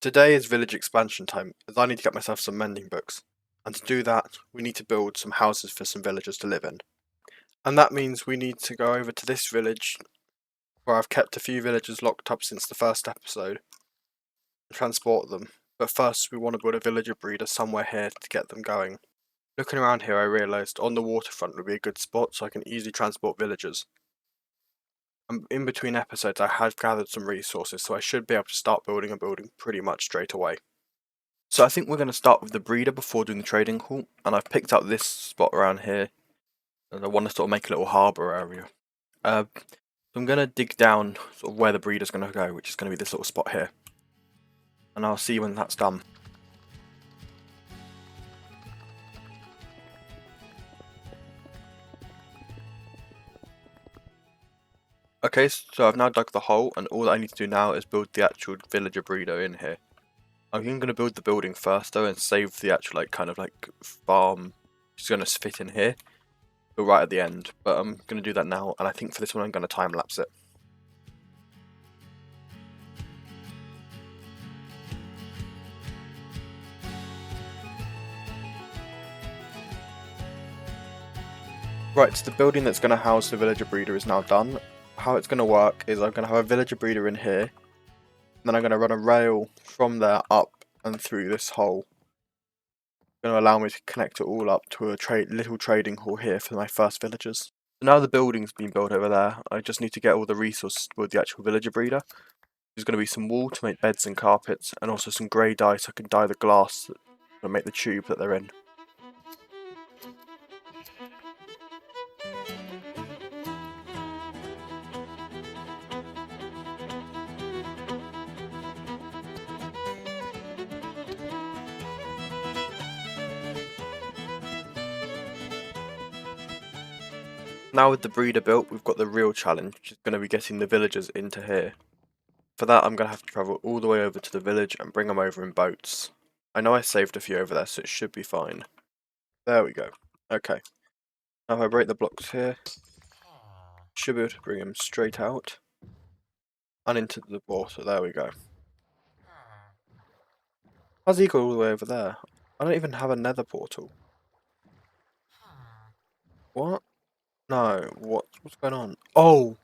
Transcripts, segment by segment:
Today is village expansion time, as I need to get myself some mending books. And to do that, we need to build some houses for some villagers to live in. And that means we need to go over to this village, where I've kept a few villagers locked up since the first episode, and transport them. But first we want to build a villager breeder somewhere here to get them going. Looking around here I realised on the waterfront would be a good spot so I can easily transport villagers. And in between episodes I have gathered some resources, so I should be able to start building a building pretty much straight away. So I think we're going to start with the breeder before doing the trading hall, and I've picked up this spot around here, and I want to sort of make a little harbour area. So I'm going to dig down sort of where the breeder's going to go, which is going to be this little spot here. And I'll see you when that's done. Okay, so I've now dug the hole, and all that I need to do now is build the actual villager breeder in here. I'm going to build the building first though, and save the actual farm, which is going to fit in here, but right at the end. But I'm going to do that now, and I think for this one I'm going to time lapse it. Right, so the building that's going to house the villager breeder is now done. How it's going to work is I'm going to have a villager breeder in here, and then I'm going to run a rail from there up and through this hole. It's going to allow me to connect it all up to a little trading hall here for my first villagers. So now the building's been built over there, I just need to get all the resources to build the actual villager breeder. There's going to be some wool to make beds and carpets, and also some grey dye so I can dye the glass to make the tube that they're in. Now with the breeder built, we've got the real challenge, which is going to be getting the villagers into here. For that I'm going to have to travel all the way over to the village and bring them over in boats. I know I saved a few over there, so it should be fine. There we go. Okay. Now if I break the blocks here, should be able to bring them straight out and into the water. There we go. How's he go all the way over there? I don't even have a nether portal. What? No, what's going on? Oh!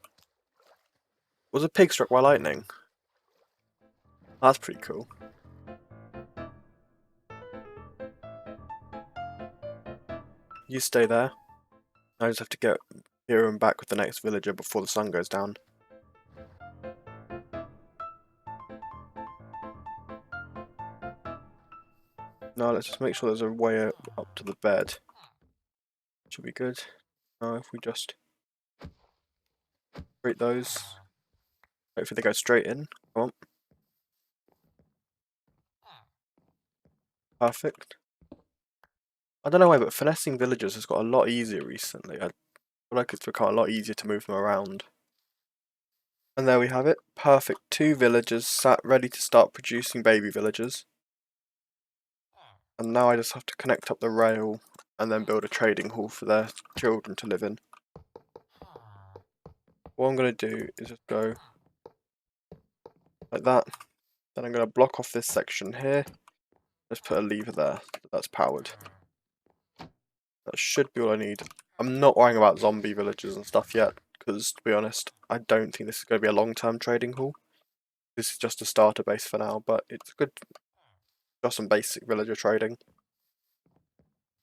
Was a pig struck by lightning? That's pretty cool. You stay there. I just have to get here and back with the next villager before the sun goes down. Now let's just make sure there's a way up to the bed. Should be good. Now if we just break those. Hopefully they go straight in. Come on. Perfect. I don't know why, but finessing villagers has got a lot easier recently. I feel like it's become a lot easier to move them around. And there we have it. Perfect. 2 villagers sat ready to start producing baby villagers. And now I just have to connect up the rail and then build a trading hall for their children to live in. What I'm going to do is just go like that. Then I'm going to block off this section here. Just put a lever there. That's powered. That should be all I need. I'm not worrying about zombie villagers and stuff yet, because to be honest, I don't think this is going to be a long-term trading hall. This is just a starter base for now, but it's good. Just some basic villager trading.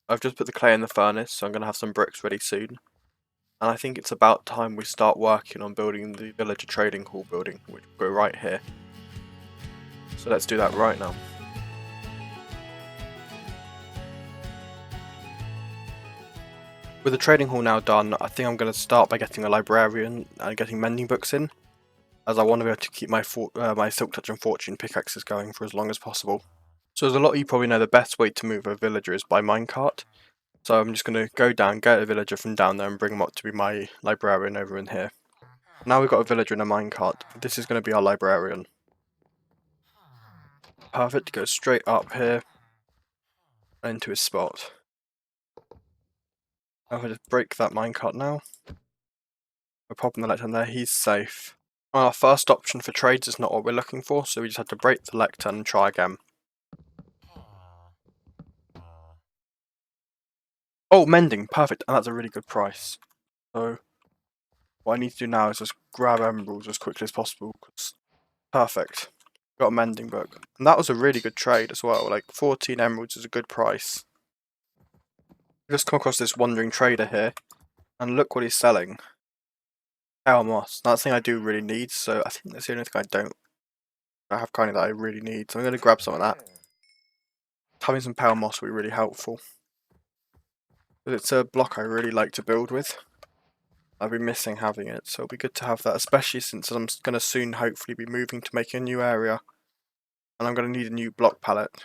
I've just put the clay in the furnace, so I'm going to have some bricks ready soon. And I think it's about time we start working on building the villager trading hall building, which will go right here. So let's do that right now. With the trading hall now done, I think I'm going to start by getting a librarian and getting mending books in, as I want to be able to keep my Silk Touch and Fortune pickaxes going for as long as possible. So as a lot of you probably know, the best way to move a villager is by minecart. So I'm just going to go down, get a villager from down there and bring him up to be my librarian over in here. Now we've got a villager in a minecart, this is going to be our librarian. Perfect, go straight up here and into his spot. I'll just break that minecart now. We're popping the light down there, he's safe. Our first option for trades is not what we're looking for, so we just have to break the lectern and try again. Oh, mending, perfect, and that's a really good price. So what I need to do now is just grab emeralds as quickly as possible. Perfect. Got a mending book. And that was a really good trade as well. Like 14 emeralds is a good price. Just come across this wandering trader here, and look what he's selling. Pale moss. That's the thing I do really need, so I think that's the only thing I don't. I have kind of that I really need, so I'm going to grab some of that. Having some pale moss will be really helpful. But it's a block I really like to build with. I've been missing having it, so it'll be good to have that, especially since I'm going to soon hopefully be moving to make a new area. And I'm going to need a new block palette.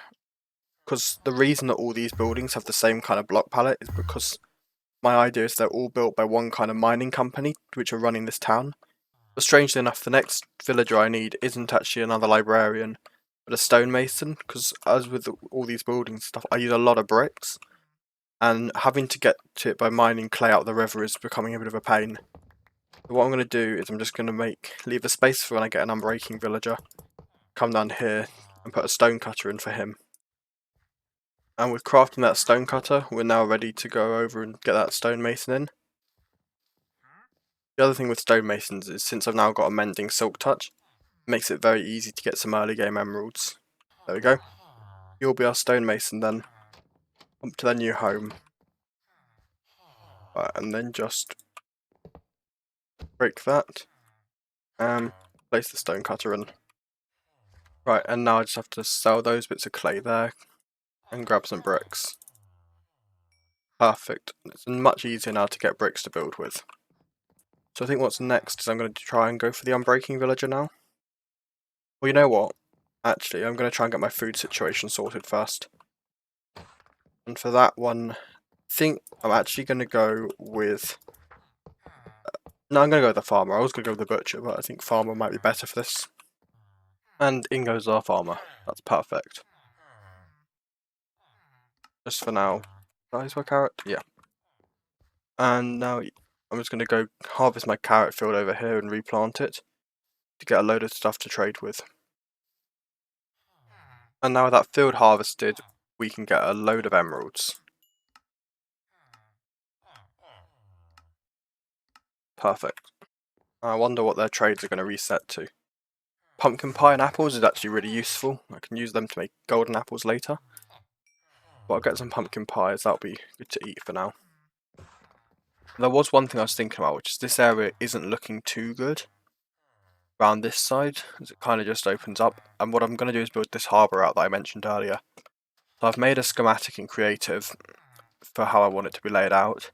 Because the reason that all these buildings have the same kind of block palette is because my idea is they're all built by one kind of mining company, which are running this town. But strangely enough, the next villager I need isn't actually another librarian, but a stonemason, because as with all these buildings and stuff, I use a lot of bricks, and having to get to it by mining clay out of the river is becoming a bit of a pain. So what I'm going to do is I'm just going to leave a space for when I get an unbreaking villager, come down here and put a stone cutter in for him. And with crafting that stone cutter, we're now ready to go over and get that stonemason in. The other thing with stonemasons is since I've now got a mending silk touch, it makes it very easy to get some early game emeralds. There we go. You'll be our stonemason then. Up to their new home. And then just break that. Place the stone cutter in. Right, and now I just have to sell those bits of clay there and grab some bricks. Perfect. It's much easier now to get bricks to build with. So I think what's next is I'm going to try and go for the unbreaking villager now. Well, you know what? Actually, I'm going to try and get my food situation sorted first. And for that one, I think I'm actually going to go with... no, I'm going to go with the farmer. I was going to go with the butcher, but I think farmer might be better for this. And in goes our farmer. That's perfect. Just for now. Is my carrot? Yeah. And now I'm just going to go harvest my carrot field over here and replant it to get a load of stuff to trade with. And now with that field harvested, we can get a load of emeralds. Perfect. I wonder what their trades are going to reset to. Pumpkin pie and apples is actually really useful. I can use them to make golden apples later. But I'll get some pumpkin pies, that'll be good to eat for now. There was one thing I was thinking about, which is this area isn't looking too good around this side, as it kind of just opens up. And what I'm going to do is build this harbour out that I mentioned earlier. So I've made a schematic in creative for how I want it to be laid out.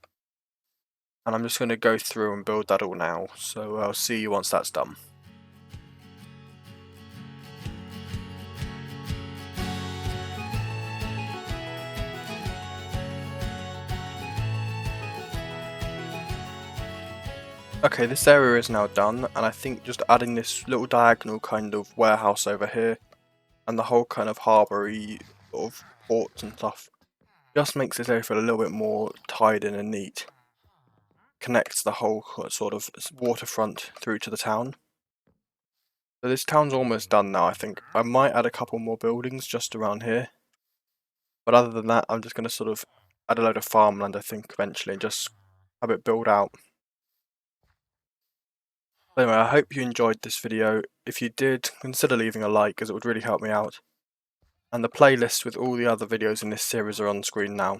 And I'm just going to go through and build that all now, so I'll see you once that's done. Okay, this area is now done, and I think just adding this little diagonal kind of warehouse over here, and the whole kind of harbour-y sort of ports and stuff, just makes this area feel a little bit more tied in and neat. Connects the whole sort of waterfront through to the town. So this town's almost done now, I think. I might add a couple more buildings just around here. But other than that, I'm just going to sort of add a load of farmland, I think, eventually, and just have it build out. Anyway, I hope you enjoyed this video. If you did, consider leaving a like, as it would really help me out. And the playlist with all the other videos in this series are on screen now.